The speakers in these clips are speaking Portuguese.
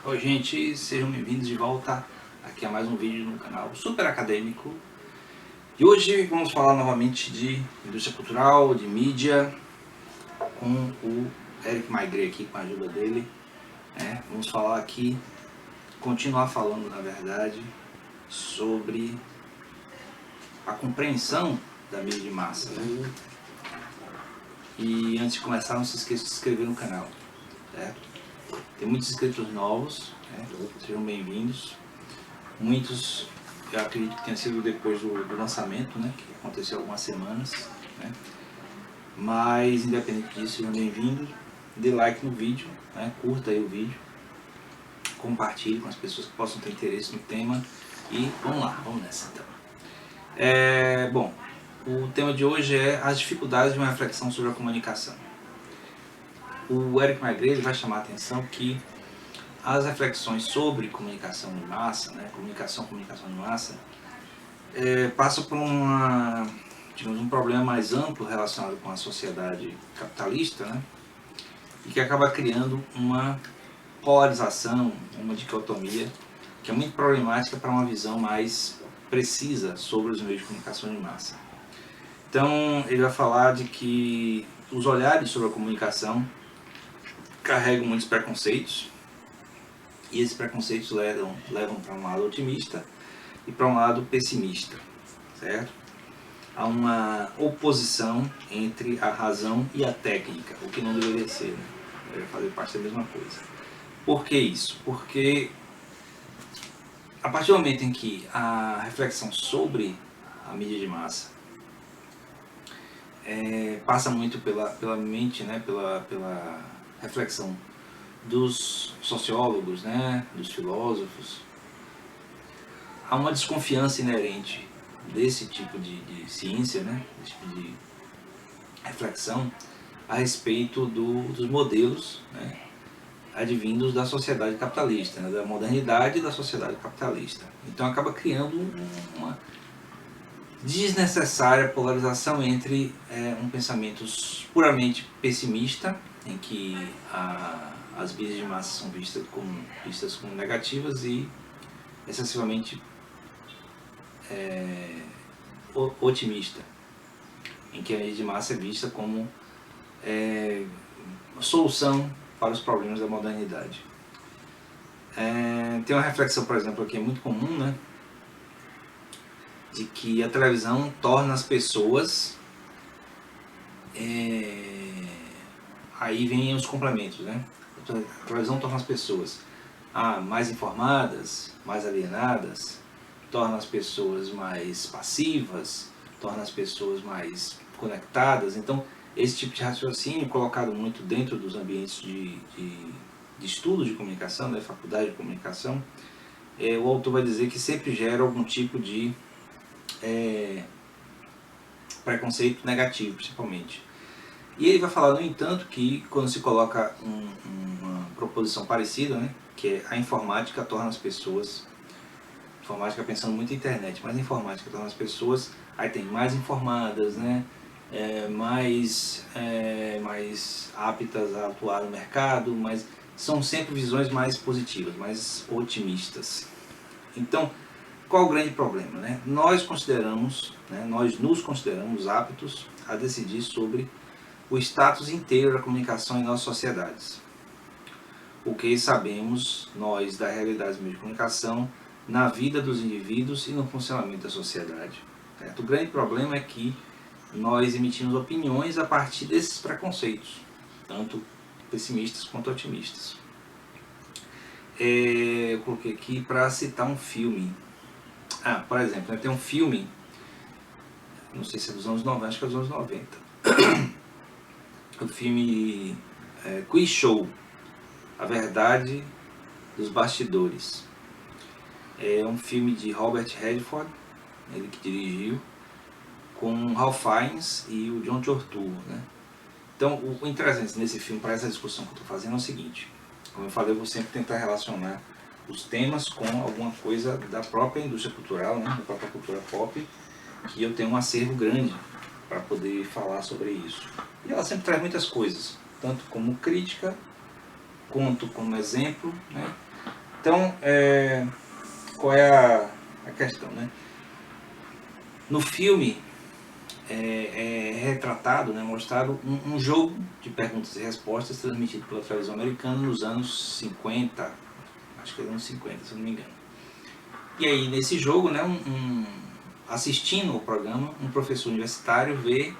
Oi gente, sejam bem-vindos de volta aqui a mais um vídeo no canal Super Acadêmico. E hoje vamos falar novamente de indústria cultural, de mídia, com o Eric Maigret aqui, com a ajuda dele. Vamos falar aqui, continuar falando na verdade, sobre a compreensão da mídia de massa. E antes de começar, não se esqueça de se inscrever no canal, certo? Tem muitos inscritos novos, sejam bem-vindos. Muitos, eu acredito que tenha sido depois do lançamento, que aconteceu há algumas semanas. Mas, independente disso, sejam bem-vindos. Dê like no vídeo, curta aí o vídeo. Compartilhe com as pessoas que possam ter interesse no tema. E vamos lá, vamos nessa então. Bom, o tema de hoje é as dificuldades de uma reflexão sobre a comunicação. O Eric Maigret vai chamar a atenção que as reflexões sobre comunicação de massa, comunicação de massa, passam por um problema mais amplo relacionado com a sociedade capitalista, e que acaba criando uma polarização, uma dicotomia, que é muito problemática para uma visão mais precisa sobre os meios de comunicação de massa. Então, ele vai falar de que os olhares sobre a comunicação carregam muitos preconceitos, e esses preconceitos levam para um lado otimista e para um lado pessimista, certo? Há uma oposição entre a razão e a técnica, o que não deveria ser, deveria fazer parte da mesma coisa. Por que isso? Porque a partir do momento em que a reflexão sobre a mídia de massa passa muito pela mente, pela reflexão dos sociólogos, dos filósofos, há uma desconfiança inerente desse tipo de ciência, desse tipo de reflexão a respeito dos modelos advindos da sociedade capitalista, da modernidade da sociedade capitalista. Então acaba criando uma desnecessária polarização entre um pensamento puramente pessimista, em que as mídias de massa são vistas como negativas, e excessivamente otimista, em que a mídia de massa é vista como solução para os problemas da modernidade. Tem uma reflexão, por exemplo, que é muito comum, de que a televisão torna as pessoas... aí vem os complementos, A televisão torna as pessoas mais informadas, mais alienadas, torna as pessoas mais passivas, torna as pessoas mais conectadas. Então, esse tipo de raciocínio, colocado muito dentro dos ambientes de estudo de comunicação, da faculdade de comunicação, o autor vai dizer que sempre gera algum tipo de preconceito negativo, principalmente. E ele vai falar, no entanto, que quando se coloca uma proposição parecida, que é a informática torna as pessoas, informática pensando muito em internet, mas a informática torna as pessoas, aí tem mais informadas, mais aptas a atuar no mercado, mas são sempre visões mais positivas, mais otimistas. Então, qual o grande problema? Nós nos consideramos aptos a decidir sobre o status inteiro da comunicação em nossas sociedades. O que sabemos nós da realidade dos meios de comunicação na vida dos indivíduos e no funcionamento da sociedade. Certo? O grande problema é que nós emitimos opiniões a partir desses preconceitos, tanto pessimistas quanto otimistas. Eu coloquei aqui para citar um filme. Por exemplo, tem um filme não sei se é dos anos 90, acho que é dos anos 90. O filme Quiz Show, A Verdade dos Bastidores. É um filme de Robert Redford, ele que dirigiu, com Ralph Fiennes e o John Turturro, né? Então, o interessante nesse filme, para essa discussão que eu estou fazendo, é o seguinte: como eu falei, eu vou sempre tentar relacionar os temas com alguma coisa da própria indústria cultural, né? Da própria cultura pop, que eu tenho um acervo grande para poder falar sobre isso. E ela sempre traz muitas coisas, tanto como crítica, quanto como exemplo, né? Então, qual é a questão, né? No filme é retratado, né, mostrado um jogo de perguntas e respostas transmitido pela televisão americana nos anos 50, acho que era anos 50, se eu não me engano. E aí, nesse jogo, né, assistindo o programa, um professor universitário vê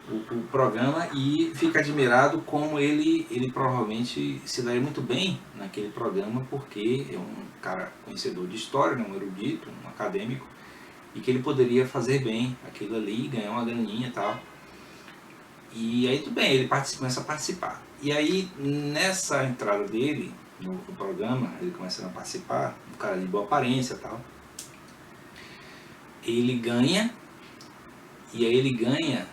o programa e fica admirado como ele provavelmente se daria muito bem naquele programa, porque é um cara conhecedor de história, né, um erudito, um acadêmico, e que ele poderia fazer bem aquilo ali, ganhar uma graninha e tal. E aí tudo bem, ele começa a participar. E aí, nessa entrada dele no programa, ele começa a participar, um cara de boa aparência e tal, ele ganha, e aí ele ganha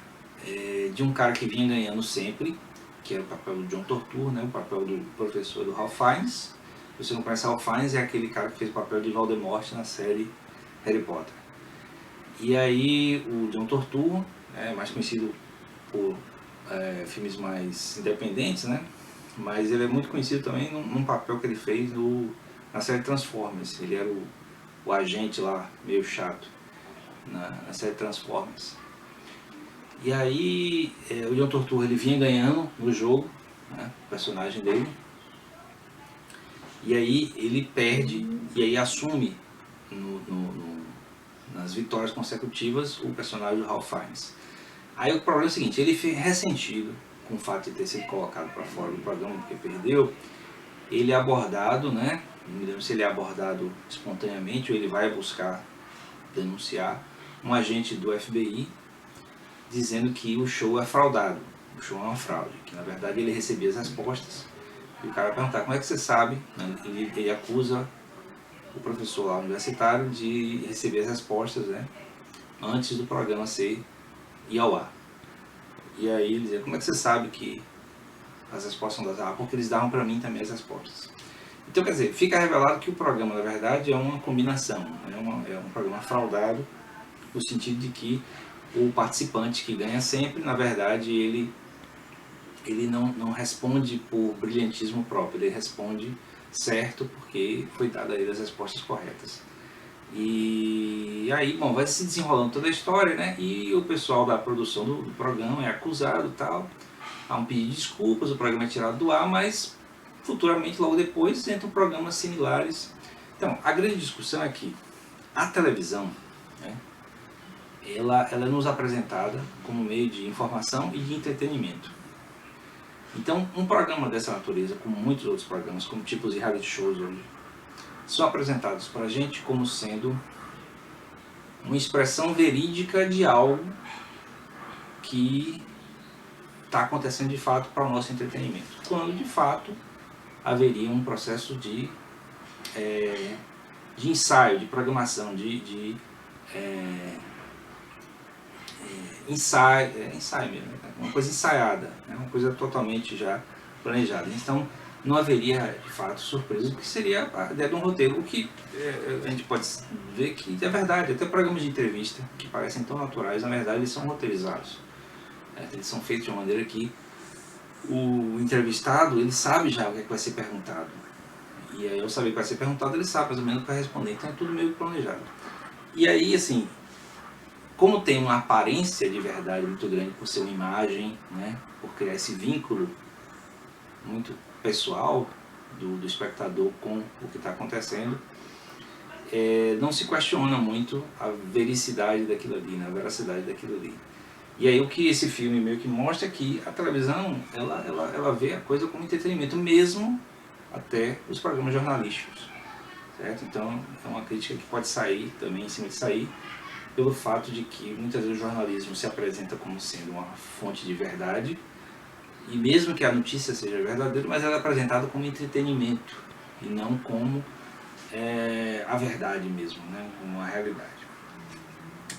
de um cara que vinha ganhando sempre, que era o papel do John Turturro, né, o papel do professor do Ralph Fiennes. Se você não conhece Ralph Fiennes, é aquele cara que fez o papel de Voldemort na série Harry Potter. E aí o John Turturro, mais conhecido por filmes mais independentes, né? Mas ele é muito conhecido também num papel que ele fez na série Transformers. Ele era o agente lá, meio chato, na série Transformers. E aí o John Turturro ele vinha ganhando no jogo, né, o personagem dele. E aí ele perde e aí assume nas vitórias consecutivas o personagem do Ralph Fiennes. Aí o problema é o seguinte: ele fica ressentido com o fato de ter sido colocado para fora do programa porque perdeu. Ele é abordado, né? Não me lembro se ele é abordado espontaneamente ou ele vai buscar denunciar um agente do FBI dizendo que o show é fraudado, o show é uma fraude, que na verdade ele recebia as respostas e o cara perguntar como é que você sabe, ele acusa o professor lá universitário de receber as respostas, né, antes do programa ir ao ar. E aí ele dizia, como é que você sabe que as respostas são das porque eles davam para mim também as respostas. Então, quer dizer, fica revelado que o programa, na verdade, é uma combinação, é um programa fraudado, no sentido de que o participante que ganha sempre, na verdade, ele não responde por brilhantismo próprio, ele responde certo porque foi dado a ele as respostas corretas. E aí, bom, vai se desenrolando toda a história, né? E o pessoal da produção do programa é acusado e tal, há um pedido de desculpas, o programa é tirado do ar, mas futuramente, logo depois, entram programas similares. Então, a grande discussão é que a televisão, né, ela é nos apresentada como meio de informação e de entretenimento. Então, um programa dessa natureza, como muitos outros programas, como tipos de reality shows hoje, são apresentados para a gente como sendo uma expressão verídica de algo que está acontecendo de fato para o nosso entretenimento, quando de fato haveria um processo de ensaio, de programação, de ensaio mesmo, uma coisa ensaiada, né? Uma coisa totalmente já planejada. Então não haveria de fato surpresa, porque seria a ideia de um roteiro, o que a gente pode ver que é verdade. Até programas de entrevista que parecem tão naturais, na verdade eles são roteirizados. Eles são feitos de uma maneira que o entrevistado ele sabe já o que vai ser perguntado. E aí, ao saber o que vai ser perguntado, ele sabe mais ou menos o que vai responder. Então é tudo meio planejado. E aí, assim, como tem uma aparência de verdade muito grande por ser uma imagem, né, por criar esse vínculo muito pessoal do espectador com o que está acontecendo, não se questiona muito a vericidade daquilo ali, né, a veracidade daquilo ali. E aí o que esse filme meio que mostra é que a televisão, ela vê a coisa como entretenimento, mesmo até os programas jornalísticos, certo? Então é uma crítica que pode sair também, em cima de sair, pelo fato de que muitas vezes o jornalismo se apresenta como sendo uma fonte de verdade, e mesmo que a notícia seja verdadeira, mas ela é apresentada como entretenimento e não como a verdade mesmo, né? Como a realidade.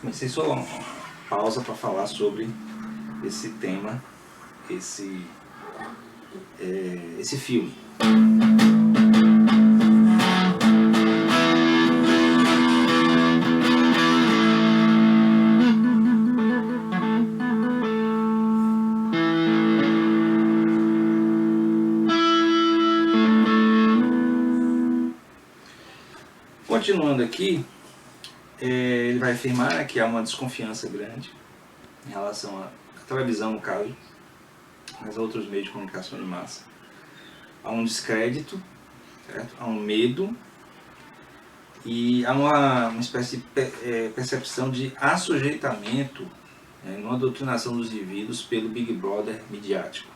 Comecei só uma pausa para falar sobre esse tema, esse filme. Continuando aqui, ele vai afirmar, né, que há uma desconfiança grande em relação à televisão, no caso, mas a outros meios de comunicação de massa. Há um descrédito, certo? Há um medo e há uma espécie de percepção de assujeitamento, numa doutrinação dos indivíduos pelo Big Brother midiático.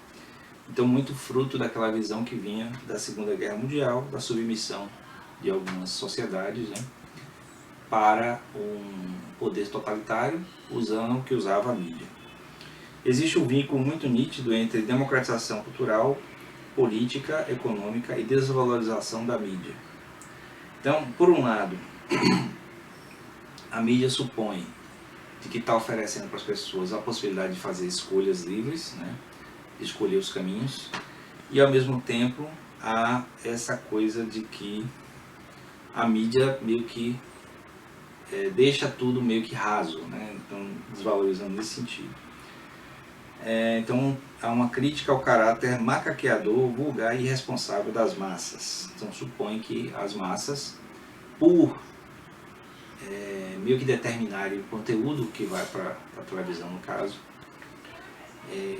Então, muito fruto daquela visão que vinha da Segunda Guerra Mundial, da submissão de algumas sociedades, né, para um poder totalitário, usando o que usava a mídia. Existe um vínculo muito nítido entre democratização cultural, política, econômica e desvalorização da mídia. Então, por um lado, a mídia supõe de que está oferecendo para as pessoas a possibilidade de fazer escolhas livres, né, de escolher os caminhos, e ao mesmo tempo há essa coisa de que a mídia meio que deixa tudo meio que raso, né? Então, desvalorizando nesse sentido. Então, há uma crítica ao caráter macaqueador, vulgar e irresponsável das massas. Então, supõe que as massas, por meio que determinarem o conteúdo que vai para a televisão, no caso,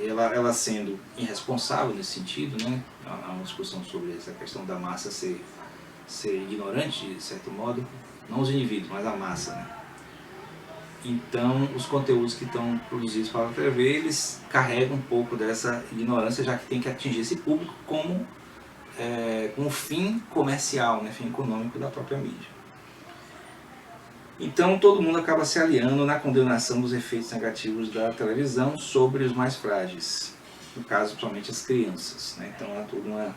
ela sendo irresponsável nesse sentido, né? Há uma discussão sobre essa questão da massa ser ignorante, de certo modo, não os indivíduos, mas a massa, né? Então, os conteúdos que estão produzidos para a TV, eles carregam um pouco dessa ignorância, já que tem que atingir esse público como um fim comercial, né? Fim econômico da própria mídia. Então, todo mundo acaba se aliando na condenação dos efeitos negativos da televisão sobre os mais frágeis, no caso, principalmente as crianças, né? Então, há toda uma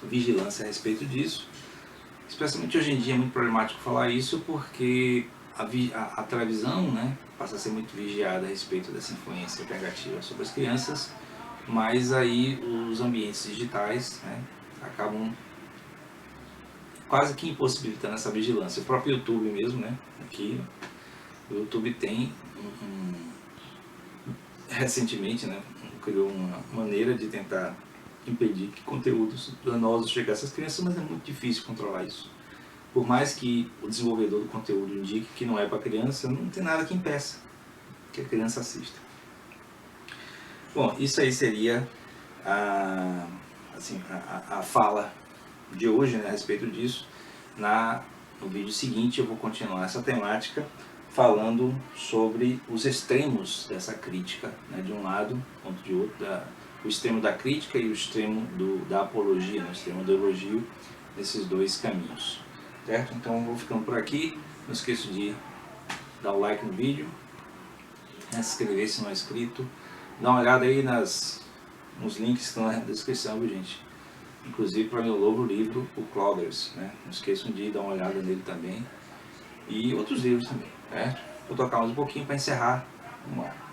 vigilância a respeito disso. Especialmente hoje em dia é muito problemático falar isso, porque a televisão, né, passa a ser muito vigiada a respeito dessa influência negativa sobre as crianças, mas aí os ambientes digitais, né, acabam quase que impossibilitando essa vigilância. O próprio YouTube mesmo, né, aqui, o YouTube tem recentemente, né, criou uma maneira de tentar impedir que conteúdos danosos chegassem às crianças, mas é muito difícil controlar isso. Por mais que o desenvolvedor do conteúdo indique que não é para criança, não tem nada que impeça que a criança assista. Bom, isso aí seria a fala de hoje, né, a respeito disso. No vídeo seguinte eu vou continuar essa temática falando sobre os extremos dessa crítica, né, de um lado quanto de outro, o extremo da crítica e o extremo da apologia, né, o extremo do elogio, nesses dois caminhos. Certo? Então eu vou ficando por aqui. Não esqueça de dar o like no vídeo, se inscrever se não é inscrito, dá uma olhada aí nos links que estão na descrição, viu, gente? Inclusive para meu novo livro, o Clouders, né? Não esqueçam de dar uma olhada nele também, e outros livros também, certo? Vou tocar mais um pouquinho para encerrar. Vamos lá.